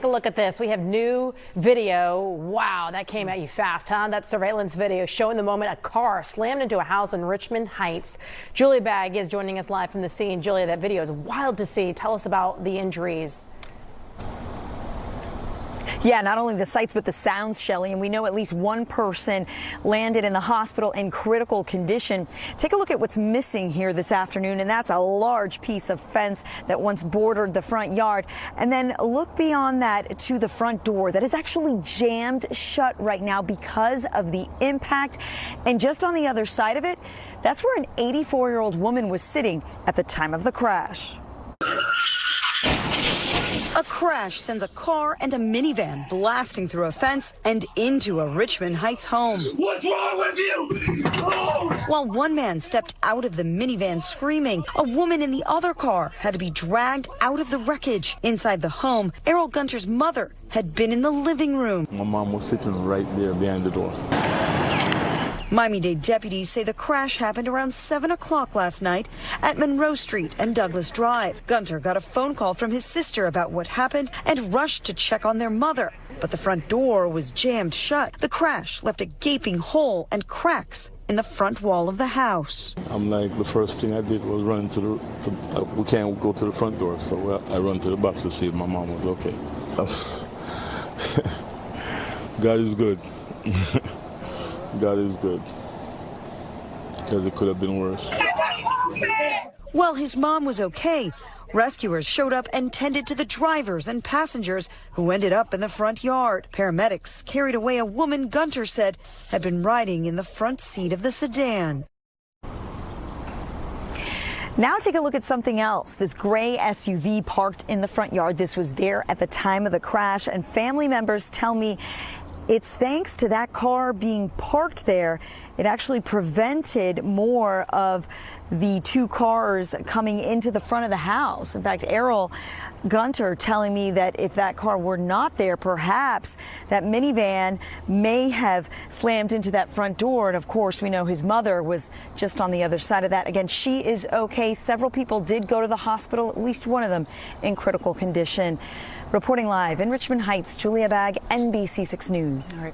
take a look at this. We have new video. Wow, that came at you fast, huh? That surveillance video showing the moment a car slammed into a house in Richmond Heights. Julia Bagg is joining us live from the scene. Julia, that video is wild to see. Tell us about the injuries. Yeah, not only the sights, but the sounds, Shelley, and we know at least one person landed in the hospital in critical condition. Take a look at what's missing here this afternoon, and that's a large piece of fence that once bordered the front yard. And then look beyond that to the front door that is actually jammed shut right now because of the impact. And just on the other side of it, that's where an 84-year-old woman was sitting at the time of the crash. A crash sends a car and a minivan blasting through a fence and into a Richmond Heights home. What's wrong with you? Oh! While one man stepped out of the minivan screaming, a woman in the other car had to be dragged out of the wreckage. Inside the home, Errol Gunter's mother had been in the living room. My mom was sitting right there behind the door. Miami-Dade deputies say the crash happened around 7 o'clock last night at Monroe Street and Douglas Drive. Gunter got a phone call from his sister about what happened and rushed to check on their mother. But the front door was jammed shut. The crash left a gaping hole and cracks in the front wall of the house. I'm like, the first thing I did was run we can't go to the front door, so I run to the back to see if my mom was okay. God is good. God is good, because it could have been worse. While his mom was okay, rescuers showed up and tended to the drivers and passengers who ended up in the front yard. Paramedics carried away a woman Gunter said had been riding in the front seat of the sedan. Now take a look at something else. This gray SUV parked in the front yard. This was there at the time of the crash, and family members tell me it's thanks to that car being parked there. It actually prevented more of the two cars coming into the front of the house. In fact, Errol Gunter telling me that if that car were not there, perhaps that minivan may have slammed into that front door. And of course, we know his mother was just on the other side of that. Again, she is okay. Several people did go to the hospital, at least one of them in critical condition. Reporting live in Richmond Heights, Julia Bagg, NBC6 News.